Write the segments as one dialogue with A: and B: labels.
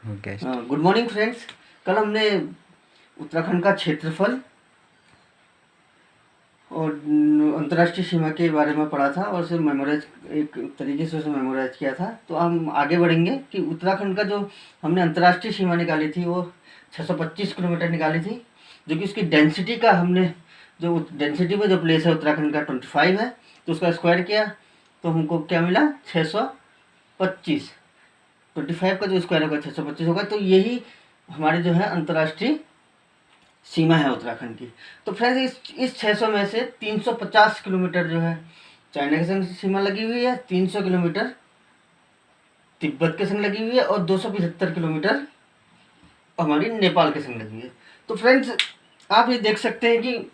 A: Guest.
B: Good morning friends. कल हमने उत्तराखंड का क्षेत्रफल और अंतर्राष्ट्रीय सीमा के बारे में पढ़ा था और उसे मेमोराइज एक तरीके से उसे मेमोराइज किया था। तो हम आगे बढ़ेंगे कि उत्तराखंड का जो हमने अंतर्राष्ट्रीय सीमा निकाली थी वो 625 किलोमीटर निकाली थी, जो कि उसकी डेंसिटी का हमने जो डेंसिटी में जो प्लेस है उत्तराखंड का 25 है, तो उसका स्क्वायर किया तो हमको क्या मिला 625। 25 का जो स्क्वायर होगा 625 होगा। तो यही हमारी जो है अंतर्राष्ट्रीय सीमा है उत्तराखंड की। तो फ्रेंड्स इस 600 में से 350 किलोमीटर जो है चाइना के संग सीमा लगी हुई है, 300 किलोमीटर तिब्बत के संग लगी हुई है और 275 किलोमीटर हमारी नेपाल के संग लगी हुई है। तो फ्रेंड्स आप ये देख सकते हैं कि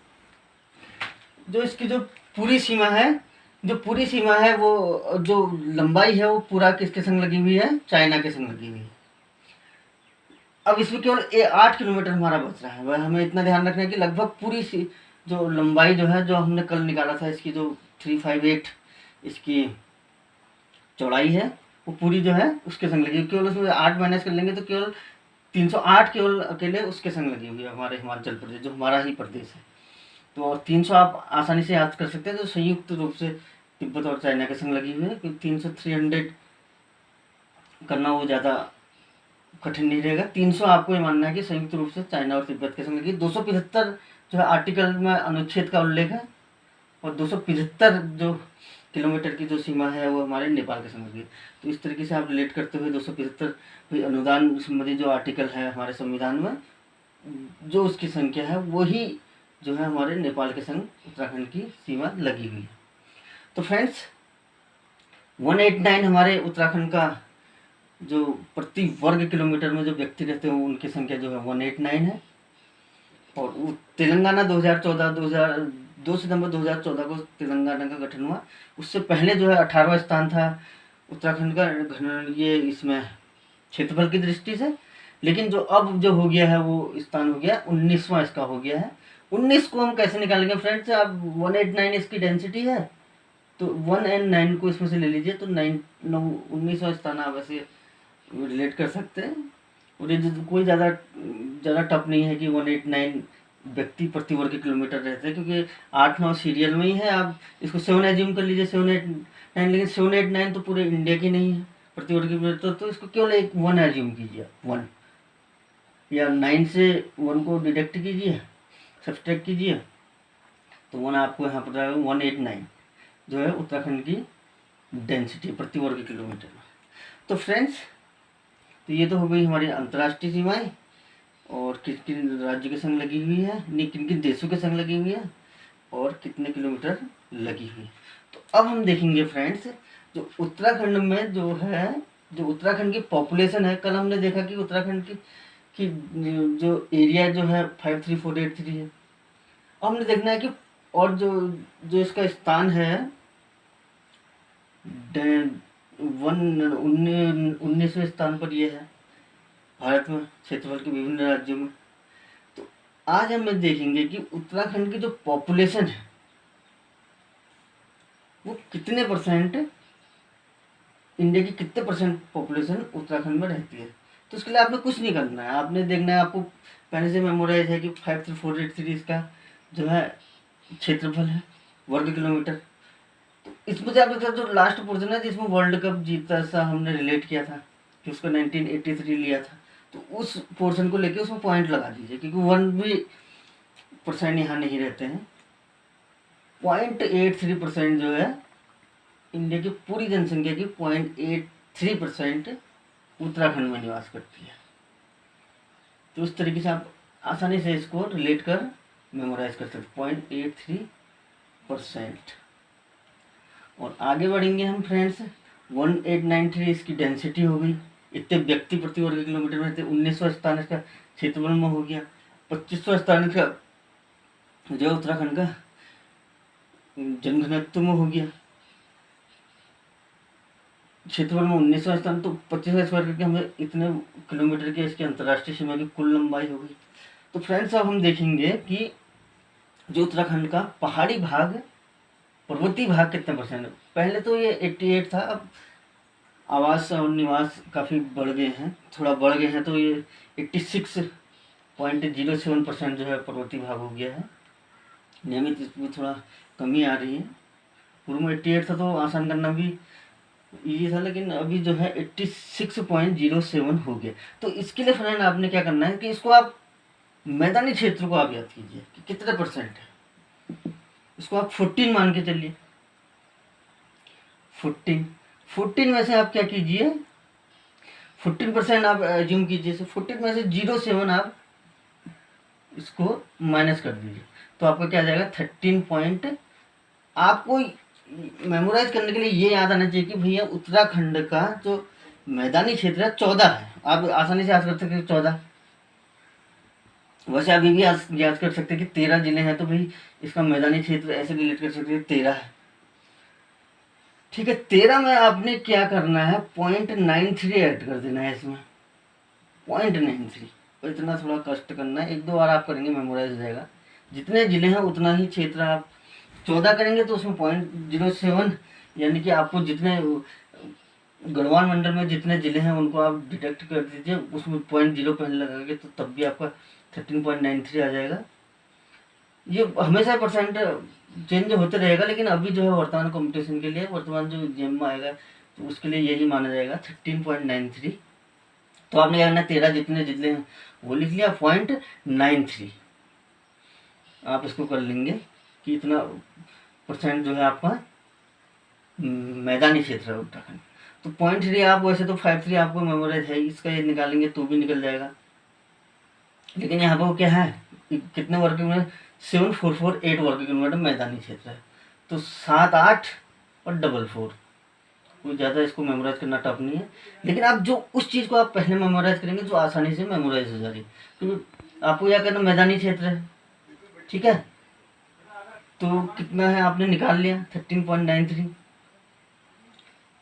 B: जो इसकी जो पूरी सीमा है वो जो लंबाई है वो पूरा किसके संग लगी हुई है, चाइना के संग लगी हुई है। अब इसमें केवल 8 किलोमीटर हमारा बच रहा है। वह हमें इतना ध्यान रखना है कि लगभग पूरी सी जो लंबाई जो है, जो हमने कल निकाला था, इसकी जो 358 इसकी चौड़ाई है, वो पूरी जो है उसके संग लगी। केवल उसमें 8 माइनस कर लेंगे तो केवल 308 केवल अकेले उसके संग लगी हुई है, हमारे हिमाचल प्रदेश जो हमारा ही प्रदेश है। तो और 300 आप आसानी से याद कर सकते हैं, तो संयुक्त रूप से तिब्बत और चाइना के संग लगी हुई है। क्योंकि 300 करना वो ज़्यादा कठिन नहीं रहेगा। 300 आपको ये मानना है कि संयुक्त रूप से चाइना और तिब्बत के संग लगी। 275 जो है आर्टिकल में अनुच्छेद का उल्लेख है और 275 जो किलोमीटर की जो सीमा है वो हमारे नेपाल के संग लगी। तो इस तरीके से आप रिलेट करते हुए 275 अनुदान संबंधी जो आर्टिकल है हमारे संविधान में, जो उसकी संख्या है वही जो है हमारे नेपाल के संग उत्तराखंड की सीमा लगी हुई है। तो फ्रेंड्स 189 हमारे उत्तराखंड का जो प्रति वर्ग किलोमीटर में जो व्यक्ति रहते हैं उनकी संख्या जो है 189 है। और तेलंगाना 2 सितंबर 2014 को तेलंगाना का गठन हुआ। उससे पहले जो है 18वां स्थान था उत्तराखंड का ये इसमें क्षेत्रफल की दृष्टि से। लेकिन जो अब जो हो गया है वो स्थान हो गया 19वां इसका हो गया है। 19 को हम कैसे निकालेंगे फ्रेंड्स? अब 189 इसकी डेंसिटी है, तो 1 एंड 9 को इसमें से ले लीजिए तो 19वां स्थान आप ऐसे रिलेट कर सकते हैं। और ये कोई ज़्यादा टफ नहीं है कि 189 व्यक्ति प्रति वर्ग किलोमीटर रहते हैं, क्योंकि 8-9 सीरियल में ही है। आप इसको 7 एज्यूम कर लीजिए, 789, लेकिन 789 तो पूरे इंडिया की नहीं है प्रति वर्ग किलोमीटर। तो इसको केवल एक 1 एज्यूम कीजिए, 1 या 9 से 1 को डिडक्ट कीजिए, सब्सट्रैक्ट कीजिए, तो 1 आपको यहाँ पर आएगा 189 जो है उत्तराखंड की डेंसिटी प्रति वर्ग किलोमीटर में। तो फ्रेंड्स तो ये तो हो गई हमारी अंतर्राष्ट्रीय सीमाएं और किन किन राज्य के संग लगी हुई है, किन किन देशों के संग लगी हुई है और कितने किलोमीटर लगी हुई है। तो अब हम देखेंगे फ्रेंड्स जो उत्तराखंड में जो है, जो उत्तराखंड की पॉपुलेशन है। कल हमने देखा कि उत्तराखंड की जो एरिया जो है 53483 है। अब हमने देखना है कि और जो इसका स्थान है 19वें स्थान पर यह है भारत में क्षेत्रफल के विभिन्न राज्यों में। तो आज हम देखेंगे कि उत्तराखंड की जो पॉपुलेशन है वो कितने परसेंट, इंडिया की कितने परसेंट पॉपुलेशन उत्तराखंड में रहती है। तो उसके लिए आपने कुछ नहीं करना है, आपने देखना है, आपको पहले से मेमोराइज है कि 53483 इसका जो है क्षेत्रफल है वर्ग किलोमीटर। तो इसमें से आपके साथ जो लास्ट पोर्शन है जिसमें वर्ल्ड कप जीता सा हमने रिलेट किया था कि उसको 1983 लिया था, तो उस पोर्शन को लेके उसमें पॉइंट लगा दीजिए, क्योंकि 1% यहाँ नहीं रहते हैं। 0.83% जो है इंडिया की पूरी जनसंख्या की 0.83% उत्तराखंड में निवास करती है। तो उस तरीके से आप आसानी से इसको रिलेट कर मेमोराइज कर सकते 0.83%। और आगे बढ़ेंगे हम फ्रेंड्स। 1893 इसकी डेंसिटी हो गई, इतने व्यक्ति प्रति वर्ग किलोमीटर में थे। 19वां स्थान इसका क्षेत्रफल में हो गया। 25वां स्थान इसका जो उत्तराखंड का जनघनत्व में हो गया। क्षेत्रफल में 19वां स्थान, तो 25वां स्क्वायर करके हमें इतने किलोमीटर की इसकी अंतर्राष्ट्रीय सीमा की कुल लंबाई हो गई। तो फ्रेंड्स अब हम देखेंगे कि जो उत्तराखंड का पहाड़ी भाग, पर्वतीय भाग कितने परसेंट है। पहले तो ये 88 था, अब आवास और निवास काफ़ी बढ़ गए हैं, थोड़ा बढ़ गए हैं, तो ये 86.07% जो है पर्वतीय भाग हो गया है। नियमित इसमें थोड़ा कमी आ रही है। पूर्व में 88 था तो आसान करना भी ये था, लेकिन अभी जो है 86.07 हो गया। तो इसके लिए फ्रेंड आपने क्या करना है कि इसको आप मैदानी क्षेत्र को आप याद कीजिए कि कितने परसेंट है। इसको आप 14 मान के चलिए। 14 में से आप क्या कीजिए, 14% आप एज्यूम कीजिए। 14 में से 07 आप इसको माइनस कर दीजिए, तो आपका क्या आ जाएगा 13 पॉइंट। आपको मेमोराइज करने के लिए ये याद आना चाहिए कि भैया उत्तराखंड का जो मैदानी क्षेत्र है 14 है। आप आसानी से याद कर सकते हैं 14। वैसे अभी भी याद कर सकते हैं कि 13 जिले हैं, तो भाई इसका मैदानी क्षेत्र ऐसे रिलेट कर सकते हैं 13 है। ठीक है, 13 में आपने क्या करना है, 0.93 ऐड कर देना है इसमें, 0.93। और इतना थोड़ा कष्ट करना है, 1-2 बार आप करेंगे मेमोराइज हो जाएगा। जितने जिले हैं उतना ही क्षेत्र आप 14 करेंगे तो उसमें 0.07, यानी कि आपको जितने गढ़वाल मंडल में जितने जिले हैं उनको आप डिटेक्ट कर दीजिए, उसमें 0.0 पहले लगाएंगे तो तब भी आपका 13.93 आ जाएगा। ये हमेशा परसेंट चेंज होते रहेगा, लेकिन अभी जो है वर्तमान कंपटीशन के लिए, वर्तमान जो एग्जाम में आएगा तो उसके लिए यही माना जाएगा 13.93। तो आपने क्या करना, 13 जितने जिले हैं वो लिख लिया, 0.93 आप इसको कर लेंगे कि इतना परसेंट जो है आपका मैदानी क्षेत्र है उत्तराखंड। तो 0.3 आप वैसे तो 53 आपको मेमोराइज है, इसका ये निकालेंगे तो भी निकल जाएगा। लेकिन यहाँ पर क्या है, कितने वर्ग किलोमीटर, 7448 वर्ग किलोमीटर मैदानी क्षेत्र है। तो 7-8 और 4-4, कोई ज़्यादा इसको मेमोराइज करना टफ नहीं है। लेकिन आप जो उस चीज़ को आप पहले मेमोराइज करेंगे जो आसानी से मेमोराइज हो जा रही है, क्योंकि आपको क्या करना, मैदानी क्षेत्र है। ठीक है, तो कितना है आपने निकाल लिया 13.93।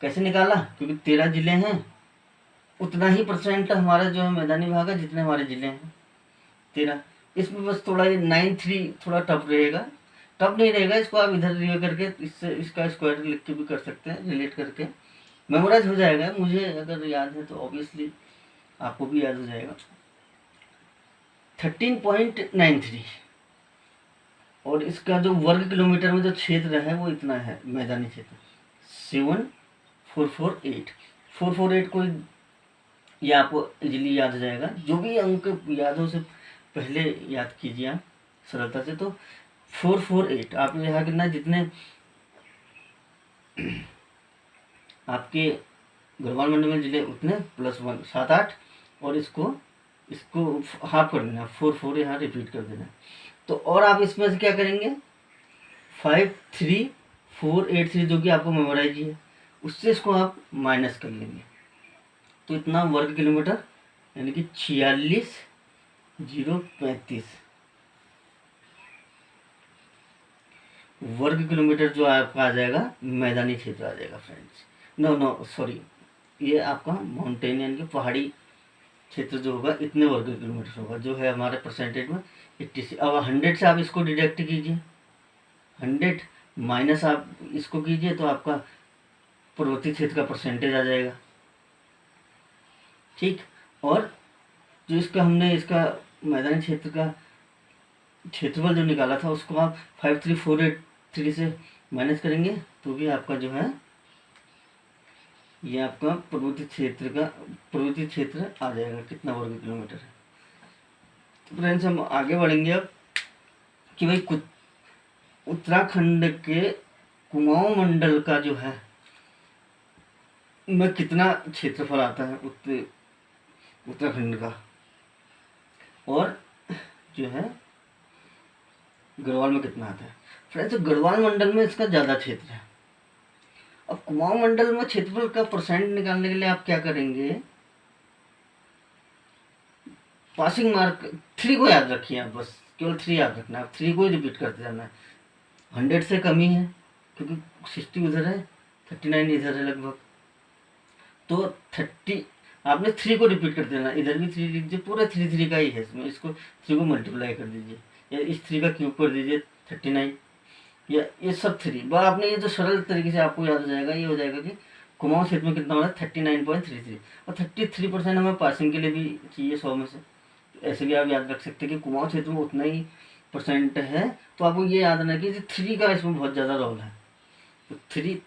B: कैसे निकाला, क्योंकि 13 जिले हैं, उतना ही परसेंट हमारा जो है मैदानी भाग है जितने हमारे जिले हैं 13। इसमें बस थोड़ा ये 93 थोड़ा टफ रहेगा, टफ नहीं रहेगा। इसको आप इधर रिव्यू करके इससे इसका स्क्वायर लिख के भी कर सकते हैं, रिलेट करके मेमोराइज हो जाएगा। मुझे अगर याद है तो ऑब्वियसली आपको भी याद हो जाएगा। 13.93 और इसका जो वर्ग किलोमीटर में जो क्षेत्र है वो इतना है, मैदानी क्षेत्र 7448। 448 को ये आपको इजीली याद हो जाएगा। जो भी अंक याद हो से पहले याद कीजिए आप सरलता से। तो 448 आप यहाँ कितना, जितने आपके गढ़वाल मंडल में जिले उतने +1 7-8, और इसको हाफ कर देना, 4 यहाँ रिपीट कर देना। तो और आप इसमें से क्या करेंगे, 53483 जो कि आपको मेमोराइज है, उससे इसको आप माइनस कर लेंगे। तो इतना वर्ग किलोमीटर, यानी कि 46,035 वर्ग किलोमीटर जो आपका आ जाएगा मैदानी क्षेत्र आ जाएगा फ्रेंड्स। नो सॉरी, ये आपका माउंटेन यानी कि पहाड़ी क्षेत्र जो होगा इतने वर्ग किलोमीटर होगा, जो है हमारे परसेंटेज में 86। अब 100 से आप इसको डिडक्ट कीजिए, 100 माइनस आप इसको कीजिए, तो आपका पर्वतीय क्षेत्र का परसेंटेज आ जाएगा। ठीक, और जो इसका हमने इसका मैदानी क्षेत्र का क्षेत्रफल जो निकाला था उसको आप 53483 से माइनस करेंगे तो भी आपका जो है ये आपका पर्वतीय क्षेत्र आ जाएगा, कितना वर्ग किलोमीटर है। तो फ्रेंड्स हम आगे बढ़ेंगे अब कि भाई उत्तराखंड के कुमाऊं मंडल का जो है में कितना क्षेत्रफल आता है उत्तराखंड का, और जो है गढ़वाल में कितना आता है। फ्रेंड्स गढ़वाल मंडल में इसका ज़्यादा क्षेत्र है। अब कुमाऊं मंडल में क्षेत्रफल का परसेंट निकालने के लिए आप क्या करेंगे, पासिंग मार्क 3 को याद रखिए आप, बस केवल 3 याद रखना है, 3 को ही रिपीट करते जाना है। 100 से कम ही है क्योंकि 60 उधर है, 39 इधर है लगभग, तो 30 आपने 3 को रिपीट कर देना, इधर भी 3 लिख दीजिए, पूरा 3 का ही है इसमें, इसको 3 को मल्टीप्लाई कर दीजिए या इस 3 का क्यूब कर दीजिए 39, या ये सब 3 बार आपने, ये जो सरल तरीके से आपको याद हो जाएगा, ये हो जाएगा कि कुमाऊं क्षेत्र में कितना बना 39.33 और 33% हमें पासिंग के लिए भी चाहिए 100 में से। तो ऐसे भी आप याद रख सकते हैं कि कुमाऊं क्षेत्र में उतना ही परसेंट है। तो आपको ये याद रखना कि 3 का इसमें बहुत ज़्यादा रोल है। तो 3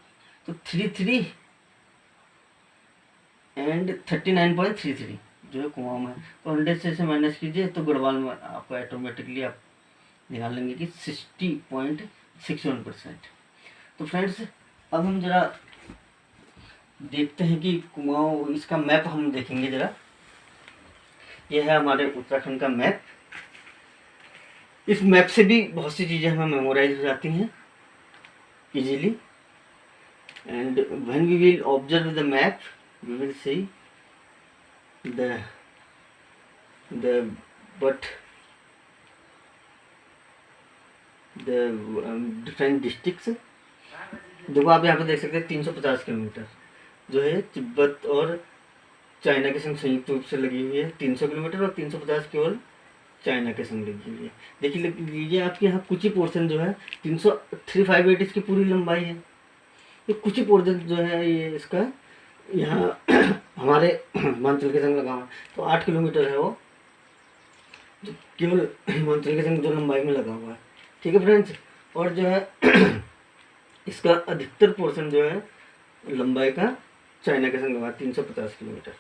B: एंड 39.33 जो है कुमाऊं में। तो 100 से इसे माइनस कीजिए तो गढ़वाल में आपको ऑटोमेटिकली आप निकाल लेंगे कि 60.61%। तो फ्रेंड्स अब हम जरा देखते हैं कि कुमाऊं, इसका मैप हम देखेंगे जरा। यह है हमारे उत्तराखंड का मैप। इस मैप से भी बहुत सी चीज़ें हमें मेमोराइज हो जाती हैं easily. And when we will observe the map we will see the different districts. देखो आप यहाँ पे देख सकते हैं 350 किलोमीटर जो है तिब्बत और चाइना के संग संयुक्त रूप से लगी हुई है। 300 किलोमीटर और 350 केवल चाइना के संग लगी हुई है। देखिए लीजिए आपके यहाँ कुछ ही पोर्शन जो है 358 इसकी पूरी लंबाई है। ये कुछ ही पोर्शन जो है ये इसका यहाँ हमारे हिमाचल के संग लगा हुआ है। तो 8 किलोमीटर है वो जो केवल हिमाचल के संग जो लंबाई में लगा हुआ है। ठीक है फ्रेंड्स। और जो है इसका अधिकतर पोर्शन जो है लंबाई का चाइना के संग लगा 350 किलोमीटर।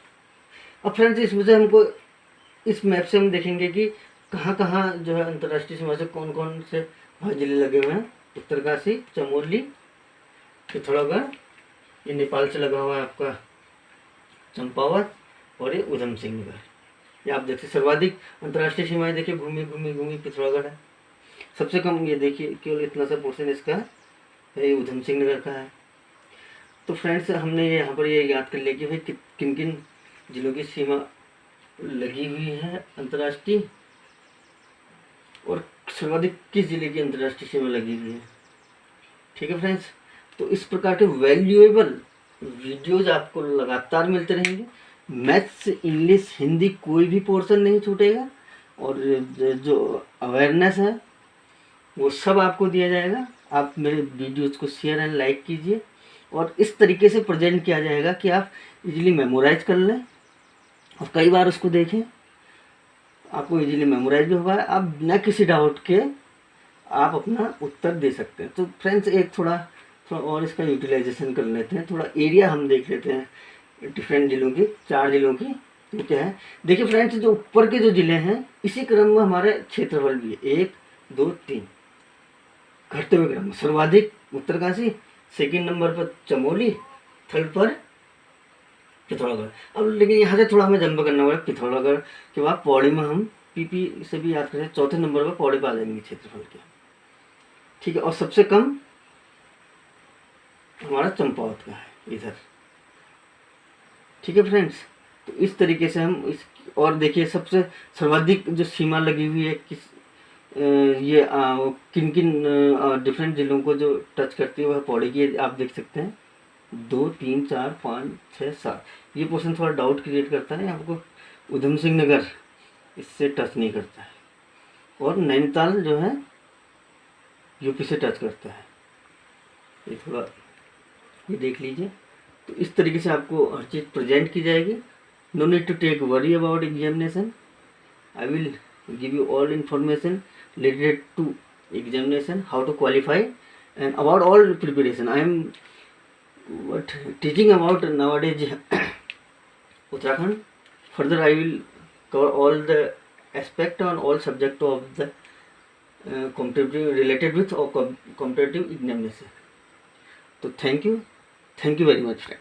B: अब फ्रेंड्स इसमें से हमको इस मैप से हम देखेंगे कि कहाँ कहाँ जो है अंतर्राष्ट्रीय सीमा से कौन कौन से वहाँ जिले लगे हुए हैं। उत्तरकाशी, चमोली, पिथौरागढ़, ये नेपाल से लगा हुआ है आपका चंपावत, और ये उधम सिंह नगर। ये आप देखिए सर्वाधिक अंतर्राष्ट्रीय सीमाएं देखिए घूमी पिथौरागढ़ है। सबसे कम ये देखिए केवल इतना सा पोर्शन इसका है उधम सिंह नगर का है। तो फ्रेंड्स हमने यहाँ पर ये याद कर लिया कि भाई किन किन जिलों की सीमा लगी हुई है अंतर्राष्ट्रीय, और सर्वाधिक किस जिले की अंतर्राष्ट्रीय सीमा लगी हुई है। ठीक है फ्रेंड्स। तो इस प्रकार के वैल्यूएबल वीडियोज आपको लगातार मिलते रहेंगे। मैथ्स, इंग्लिश, हिंदी कोई भी पोर्शन नहीं छूटेगा, और जो अवेयरनेस है वो सब आपको दिया जाएगा। आप मेरे वीडियोज़ को शेयर एंड लाइक कीजिए, और इस तरीके से प्रेजेंट किया जाएगा कि आप इजीली मेमोराइज कर लें और कई बार उसको देखें, आपको इजीली मेमोराइज भी होगा। आप बिना किसी डाउट के आप अपना उत्तर दे सकते हैं। तो फ्रेंड्स एक थोड़ा और इसका यूटिलाइजेशन कर लेते हैं। थोड़ा एरिया हम देख लेते हैं डिफरेंट जिलों की, 4 जिलों की। तो क्या है देखिए फ्रेंड्स, जो ऊपर के जो ज़िले हैं इसी क्रम में हमारे क्षेत्रफल भी है 1 2 3 घटते हुए क्रम में। सर्वाधिक उत्तरकाशी, सेकंड नंबर पर चमोली, थर्ड पर पिथौरागढ़। अब लेकिन यहाँ से थोड़ा हमें जंप करना पड़ेगा। पिथौरागढ़ के बाद पौड़ी में हम पीपी से भी याद करें, चौथे नंबर पर पौड़ी पा जाएंगे क्षेत्रफल के। ठीक है। और सबसे कम हमारा चंपावत का है इधर। ठीक है फ्रेंड्स। तो इस तरीके से हम इस, और देखिए सबसे सर्वाधिक जो सीमा लगी हुई है किस ये किन किन डिफरेंट जिलों को जो टच करती है वह पौड़ी की आप देख सकते हैं। 2 3 4 5 6 7 ये पोर्शन थोड़ा डाउट क्रिएट करता है आपको। उधम सिंह नगर इससे टच नहीं करता है, और नैनीताल जो है यूपी से टच करता है। ये थोड़ा ये देख लीजिए। तो इस तरीके से आपको हर चीज़ प्रेजेंट की जाएगी। No need to take worry about examination. I will give you all information related to examination, how to qualify, and about all preparation. I am teaching about nowadays Uttarakhand. Further I will cover all the aspect on all subject of the competitive related with or competitive examination. So thank you very much friend.